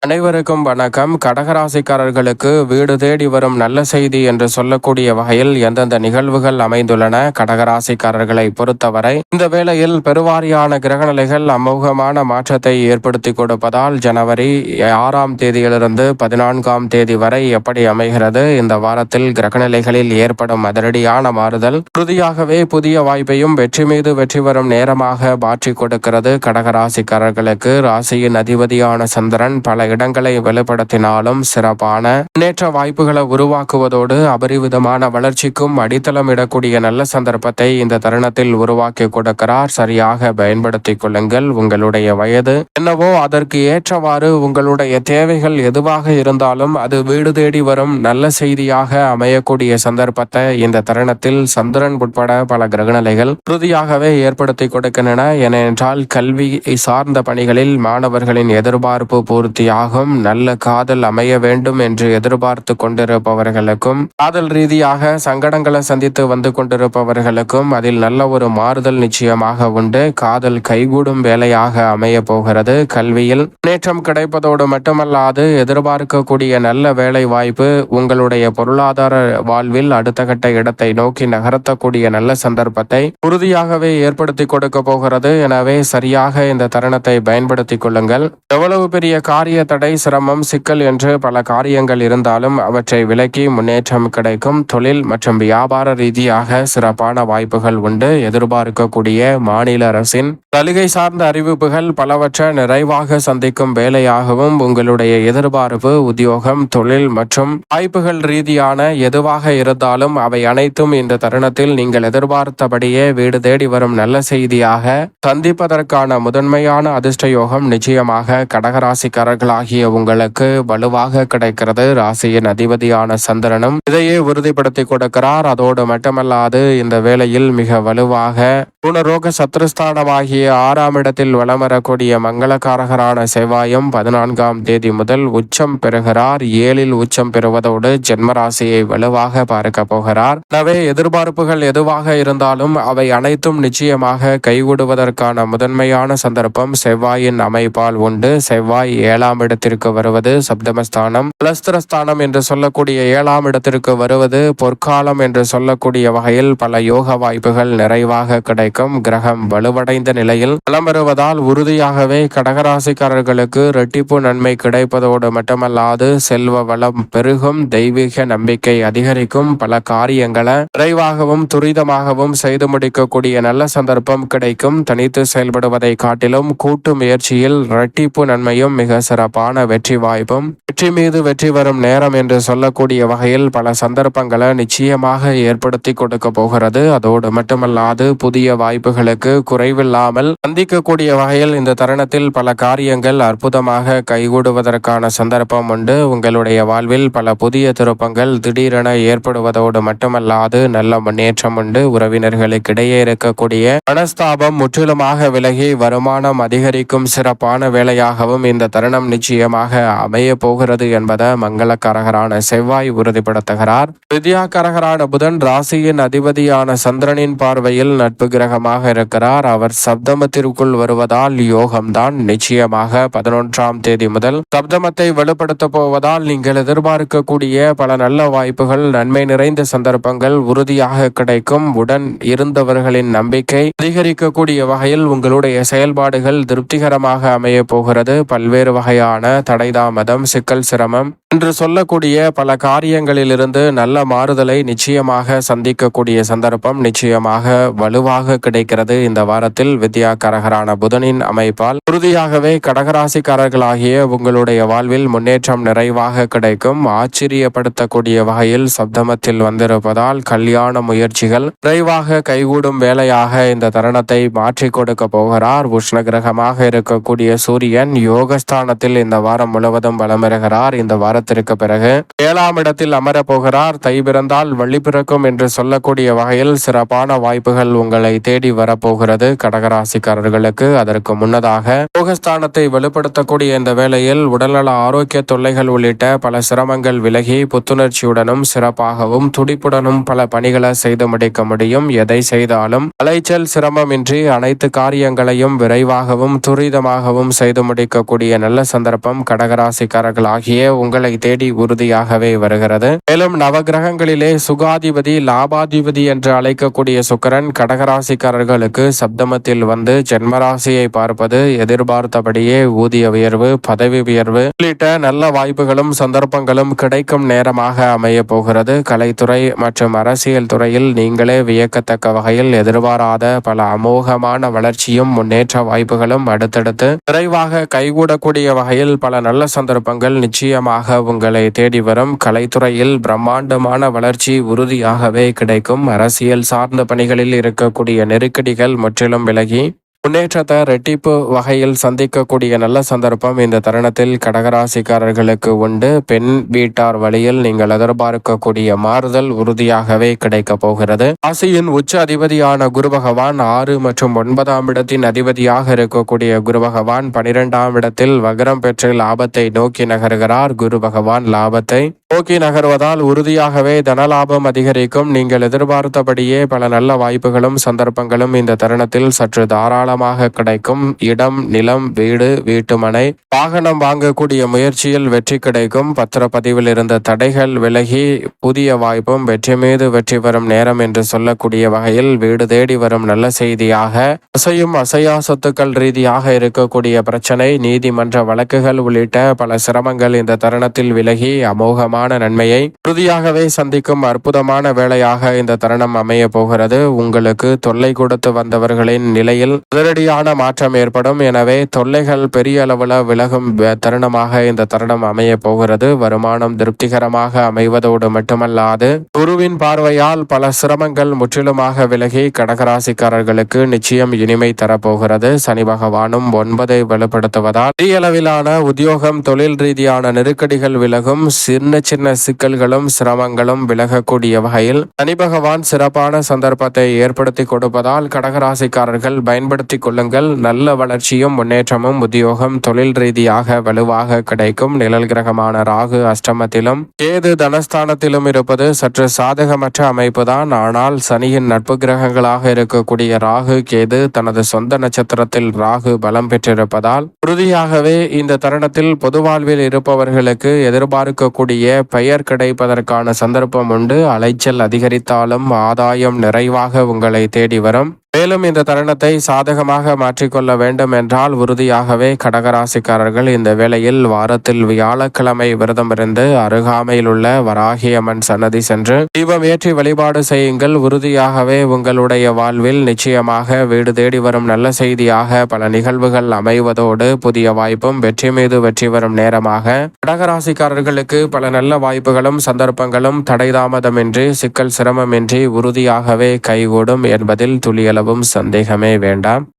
அனைவருக்கும் வணக்கம். கடகராசிக்காரர்களுக்கு வீடு தேடி வரும் நல்ல செய்தி என்று சொல்லக்கூடிய வகையில் எந்தெந்த நிகழ்வுகள் அமைந்துள்ளன கடகராசிக்காரர்களை பொறுத்தவரை இந்த வேளையில் பெருவாரியான கிரகநிலைகள் அமோகமான மாற்றத்தை ஏற்படுத்தி கொடுப்பதால் ஜனவரி 6ஆம் தேதியிலிருந்து 14ஆம் தேதி வரை எப்படி அமைகிறது, இந்த வாரத்தில் கிரகநிலைகளில் ஏற்படும் அதிரடியான மாறுதல் உறுதியாகவே புதிய வாய்ப்பையும் வெற்றி மீது வெற்றி வரும் நேரமாக மாற்றி கொடுக்கிறது. கடகராசிக்காரர்களுக்கு ராசியின் அதிபதியான சந்திரன் பல இடங்களை வெளிப்படுத்தினாலும் சிறப்பான முன்னேற்ற வாய்ப்புகளை உருவாக்குவதோடு அபரிவிதமான வளர்ச்சிக்கும் அடித்தளம் இடக்கூடிய நல்ல சந்தர்ப்பத்தை இந்த தருணத்தில் உருவாக்கி கொடுக்கிறார். சரியாக பயன்படுத்திக் கொள்ளுங்கள். உங்களுடைய வயது என்னவோ அதற்கு ஏற்றவாறு உங்களுடைய தேவைகள் எதுவாக இருந்தாலும் அது வீடு தேடி வரும் நல்ல செய்தியாக அமையக்கூடிய சந்தர்ப்பத்தை இந்த தருணத்தில் சந்திரன் உட்பட பல கிரகநிலைகள் உறுதியாகவே ஏற்படுத்தி கொடுக்கின்றன. ஏனென்றால் கல்வி சார்ந்த பணிகளில் மாணவர்களின் எதிர்பார்ப்பு பூர்த்தியாக நல்ல காதல் அமைய வேண்டும் என்று எதிர்பார்த்து கொண்டிருப்பவர்களுக்கும், காதல் ரீதியாக சங்கடங்களை சந்தித்து வந்து கொண்டிருப்பவர்களுக்கும் அதில் நல்ல ஒரு மாறுதல் நிச்சயமாக உண்டு. காதல் கைகூடும் வேலையாக அமைய போகிறது. கல்வியில் முன்னேற்றம் கிடைப்பதோடு மட்டுமல்லாது எதிர்பார்க்கக்கூடிய நல்ல வேலை வாய்ப்பு உங்களுடைய பொருளாதார வாழ்வில் அடுத்த கட்ட இடத்தை நோக்கி நகர்த்தக்கூடிய நல்ல சந்தர்ப்பத்தை உறுதியாகவே ஏற்படுத்தி கொடுக்க போகிறது. எனவே சரியாக இந்த தருணத்தை பயன்படுத்திக் கொள்ளுங்கள். எவ்வளவு பெரிய காரிய தடை, சிரமம், சிக்கல் என்று பல காரியங்கள் இருந்தாலும் அவற்றை விலக்கி முன்னேற்றம் கிடைக்கும். தொழில் மற்றும் வியாபார ரீதியாக சிறப்பான வாய்ப்புகள் உண்டு. எதிர்பார்க்கக்கூடிய மாநில அரசின் சலுகை சார்ந்த அறிவிப்புகள் பலவற்றை நிறைவாக சந்திக்கும் வேலையாகவும் உங்களுடைய எதிர்பார்ப்பு உத்தியோகம், தொழில் மற்றும் வாய்ப்புகள் ரீதியான எதுவாக இருந்தாலும் அவை அனைத்தும் இந்த தருணத்தில் நீங்கள் எதிர்பார்த்தபடியே வீடு தேடி வரும் நல்ல செய்தியாக சந்திப்பதற்கான முதன்மையான அதிர்ஷ்ட யோகம் நிச்சயமாக கடகராசிக்காரர்களாக உங்களுக்கு வலுவாக கிடைக்கிறது. ராசியின் அதிபதியான சந்திரனும் இதையே உறுதிப்படுத்தி கொடுக்கிறார். அதோடு மட்டுமல்லாது இந்த வேளையில் மிக வலுவாக குணரோக சத்ருஸ்தானமாகிய 6ஆம் இடத்தில் வலம் வரக்கூடிய மங்களகாரகரான செவ்வாயும் 14ஆம் தேதி முதல் உச்சம் பெறுகிறார். 7இல் உச்சம் பெறுவதோடு ஜென்மராசியை வலுவாக பார்க்க போகிறார். எனவே எதிர்பார்ப்புகள் எதுவாக இருந்தாலும் அவை அனைத்தும் நிச்சயமாக கைகூடுவதற்கான முதன்மையான சந்தர்ப்பம் செவ்வாயின் அமைப்பால் உண்டு. செவ்வாய் 7ஆம் இடத்திற்கு வருவது சப்தமஸ்தானம், பலஸ்திரஸ்தானம் என்று சொல்லக்கூடிய 7ஆம் இடத்திற்கு வருவது பொற்காலம் என்று சொல்லக்கூடிய வகையில் பல யோக வாய்ப்புகள் நிறைவாக கிடைக்கும். கிரகம் வலுவடைந்த நிலையில் பலம் வருவதால் உறுதியாகவே கடகராசிக்காரர்களுக்கு இரட்டிப்பு நன்மை கிடைப்பதோடு மட்டுமல்லாது செல்வ வளம் பெருகும், தெய்வீக நம்பிக்கை அதிகரிக்கும், பல காரியங்களை விரைவாகவும் துரிதமாகவும் செய்து முடிக்கக்கூடிய நல்ல சந்தர்ப்பம் கிடைக்கும். தனித்து செயல்படுவதை காட்டிலும் கூட்டு முயற்சியில் இரட்டிப்பு நன்மையும் மிக சிறப்பான வெற்றி வாய்ப்பும் வெற்றி மீது வெற்றி வரும் நேரம் என்று சொல்லக்கூடிய வகையில் பல சந்தர்ப்பங்களை நிச்சயமாக ஏற்படுத்தி கொடுக்க போகிறது. அதோடு மட்டுமல்லாது புதிய வாய்ப்புகளுக்கு குறைவில்லாமல் சந்திக்கக்கூடிய வகையில் இந்த தருணத்தில் பல காரியங்கள் அற்புதமாக கைகூடுவதற்கான சந்தர்ப்பம் உண்டு. உங்களுடைய வாழ்வில் பல புதிய திருப்பங்கள் திடீரென ஏற்படுவதோடு மட்டுமல்லாது நல்ல முன்னேற்றம் உண்டு. உறவினர்களுக்கிடையே இருக்கக்கூடிய மனஸ்தாபம் முற்றிலுமாக விலகி வருமானம் அதிகரிக்கும் சிறப்பான வேலையாகவும் இந்த தருணம் நிச்சயமாக அமைய போகிறது என்பதை மங்களக்காரகரான செவ்வாய் உறுதிப்படுத்துகிறார். வித்யாகாரகரான புதன் ராசியின் அதிபதியான சந்திரனின் பார்வையில் நட்பு கிரகமாக இருக்கிறார். அவர் சப்தமத்திற்குள் வருவதால் யோகம்தான். நிச்சயமாக 11ஆம் தேதி முதல் சப்தமத்தை வலுப்படுத்த போவதால் நீங்கள் எதிர்பார்க்கக்கூடிய பல நல்ல வாய்ப்புகள், நன்மை நிறைந்த சந்தர்ப்பங்கள் உறுதியாக கிடைக்கும். உடன் இருந்தவர்களின் நம்பிக்கை அதிகரிக்கக்கூடிய வகையில் உங்களுடைய செயல்பாடுகள் திருப்திகரமாக அமைய போகிறது. பல்வேறு வகையான தடைதாமதம், சிக்கல், சிரமம் என்று சொல்லக்கூடிய பல காரியங்களிலிருந்து நல்ல மாறுதலை நிச்சயமாக சந்திக்கக்கூடிய சந்தர்ப்பம் நிச்சயமாக வலுவாக கிடைக்கிறது. இந்த வாரத்தில் வித்யாகாரகரான புதனின் அமைப்பால் உறுதியாகவே கடகராசிக்காரர்களாகிய உங்களுடைய வாழ்வில் முன்னேற்றம் நிறைவாக கிடைக்கும். ஆச்சரியப்படுத்தக்கூடிய வகையில் சப்தமத்தில் வந்திருப்பதால் கல்யாண முயற்சிகள் விரைவாக கைகூடும் வேலையாக இந்த தருணத்தை மாற்றி கொடுக்க போகிறார். உஷ்ண கிரகமாக இருக்கக்கூடிய சூரியன் யோகஸ்தானத்தில் இந்த வாரம் முழுவதும் வளமிருக்கிறார். இந்த வாரத்திற்கு பிறகு 7ஆம் இடத்தில் அமர போகிறார். தை பிறந்தால் வள்ளி பிறக்கும் என்று சொல்லக்கூடிய வகையில் சிறப்பான வாய்ப்புகள் உங்களை தேடி வரப்போகிறது கடகராசிக்காரர்களுக்கு. அதற்கு முன்னதாக யோகஸ்தானத்தை வலுப்படுத்தக்கூடிய இந்த வேளையில் உடல்நல ஆரோக்கிய தொல்லைகள் உள்ளிட்ட பல சிரமங்கள் விலகி புத்துணர்ச்சியுடனும் சிறப்பாகவும் துடிப்புடனும் பல பணிகளை செய்து முடிக்க முடியும். எதை செய்தாலும் அலைச்சல் சிரமமின்றி அனைத்து காரியங்களையும் விரைவாகவும் துரிதமாகவும் செய்து முடிக்கக்கூடிய நல்ல சந்தர்ப்பம் சந்தர்ப்பம் கடகராசிக்காரர்கள் ஆகிய உங்களை தேடி உறுதியாகவே வருகிறது. மேலும் நவகிரகங்களிலே சுகாதிபதி லாபாதிபதி என்று அழைக்கக்கூடிய சுக்கிரன் கடகராசிக்காரர்களுக்கு சப்தமத்தில் வந்து ஜென்மராசியை பார்ப்பது எதிர்பார்த்தபடியே ஊதிய உயர்வு, பதவி உயர்வு உள்ளிட்ட நல்ல வாய்ப்புகளும் சந்தர்ப்பங்களும் கிடைக்கும் நேரமாக அமைய போகிறது. கலைத்துறை மற்றும் அரசியல் துறையில் நீங்களே வியக்கத்தக்க வகையில் எதிர்பாராத பல அமோகமான வளர்ச்சியும் முன்னேற்ற வாய்ப்புகளும் அடுத்தடுத்து விரைவாக கைகூடக்கூடிய வகையில் பல நல்ல சந்தர்ப்பங்கள் நிச்சயமாக உங்களை தேடி வரும். கலைத்துறையில் பிரம்மாண்டமான வளர்ச்சி உறுதியாகவே கிடைக்கும். அரசியல் சார்ந்த பணிகளில் இருக்கக்கூடிய நெருக்கடிகள் முற்றிலும் விலகி முன்னேற்றத்தை ரெட்டிப்பு வகையில் சந்திக்கக்கூடிய நல்ல சந்தர்ப்பம் இந்த தருணத்தில் கடகராசிக்காரர்களுக்கு உண்டு. பெண் வீட்டார் வழியில் நீங்கள் எதிர்பார்க்கக்கூடிய மாறுதல் உறுதியாகவே கிடைக்க போகிறது. ராசியின் உச்ச அதிபதியான குரு பகவான் 6 மற்றும் 9ஆம் இடத்தின் அதிபதியாக இருக்கக்கூடிய குரு பகவான் 12ஆம் இடத்தில் வக்ரம் பெற்று லாபத்தை நோக்கி நகர்கிறார். குரு பகவான் லாபத்தை நோக்கி நகர்வதால் உறுதியாகவே தனலாபம் அதிகரிக்கும். நீங்கள் எதிர்பார்த்தபடியே பல நல்ல வாய்ப்புகளும் சந்தர்ப்பங்களும் இந்த தருணத்தில் சற்று தாராளமாக கிடைக்கும். இடம், நிலம், வீடு, வீட்டுமனை, வாகனம் வாங்கக்கூடிய முயற்சியில் வெற்றி கிடைக்கும். பத்திரப்பதிவில் இருந்த தடைகள் விலகி புதிய வாய்ப்பும் வெற்றி மீது வெற்றி வரும் நேரம் என்று சொல்லக்கூடிய வகையில் வீடு தேடி வரும் நல்ல செய்தியாக அசையும் அசையா சொத்துக்கள் ரீதியாக இருக்கக்கூடிய பிரச்சனை, நீதிமன்ற வழக்குகள் உள்ளிட்ட பல சிரமங்கள் இந்த தருணத்தில் விலகி அமோகமான நன்மையை உறுதியாகவே சந்திக்கும் அற்புதமான வேளையாக இந்த தருணம் அமைய போகிறது. உங்களுக்கு தொல்லை கொடுத்து வந்தவர்களின் நிலையில் உடனடியான மாற்றம் ஏற்படும். எனவே தொல்லைகள் பெரிய அளவில் விலகும் தருணமாக இந்த தருணம் அமைய போகிறது. வருமானம் திருப்திகரமாக அமைவதோடு மட்டுமல்லாது குருவின் பார்வையால் பல சிரமங்கள் முற்றிலுமாக விலகி கடகராசிக்காரர்களுக்கு நிச்சயம் இனிமை தரப்போகிறது. சனி பகவானும் 9ஐ வலுப்படுத்துவதால் பெரிய அளவிலான உத்தியோகம், தொழில் ரீதியான நெருக்கடிகள் விலகும். சின்ன சின்ன சிக்கல்களும் சிரமங்களும் விலகக்கூடிய வகையில் சனி பகவான் சிறப்பான சந்தர்ப்பத்தை ஏற்படுத்தி கொடுப்பதால் கடகராசிக்காரர்கள் பயன்படுத்திக் கொள்ளுங்கள். நல்ல வளர்ச்சியும் முன்னேற்றமும் உத்தியோகம், தொழில் ரீதியாக வலுவாக கிடைக்கும். நிழல் கிரகமான ராகு அஷ்டமத்திலும் கேது தனஸ்தானத்திலும் இருப்பது சற்று சாதகமற்ற அமைப்பு தான். ஆனால் சனியின் நட்பு கிரகங்களாக இருக்கக்கூடிய ராகு, கேது தனது சொந்த நட்சத்திரத்தில் ராகு பலம் பெற்றிருப்பதால் உறுதியாகவே இந்த தருணத்தில் பொது வாழ்வில் இருப்பவர்களுக்கு எதிர்பார்க்கக்கூடிய பெயர் கிடைப்பதற்கான சந்தர்ப்பம் உண்டு. அலைச்சல் அதிகரித்தாலும் ஆதாயம் நிறைவாக உங்களை தேடி வரும். மேலும் இந்த தருணத்தை சாதகமாக மாற்றிக்கொள்ள வேண்டும் என்றால் உறுதியாகவே கடகராசிக்காரர்கள் இந்த வேளையில் வாரத்தில் வியாழக்கிழமை விரதமிருந்து அருகாமையில் உள்ள வராகியம்மன் சன்னதி சென்று தீபம் ஏற்றி வழிபாடு செய்யுங்கள். உறுதியாகவே உங்களுடைய வாழ்வில் நிச்சயமாக வீடு தேடி வரும் நல்ல செய்தியாக பல நிகழ்வுகள் அமைவதோடு புதிய வாய்ப்பும் வெற்றி மீது வெற்றி வரும் நேரமாக கடகராசிக்காரர்களுக்கு பல நல்ல வாய்ப்புகளும் சந்தர்ப்பங்களும் தடைதாமதமின்றி சிக்கல் சிரமமின்றி உறுதியாகவே கைகூடும் என்பதில் துளியளவும் சந்தேகமே வேண்டாம்.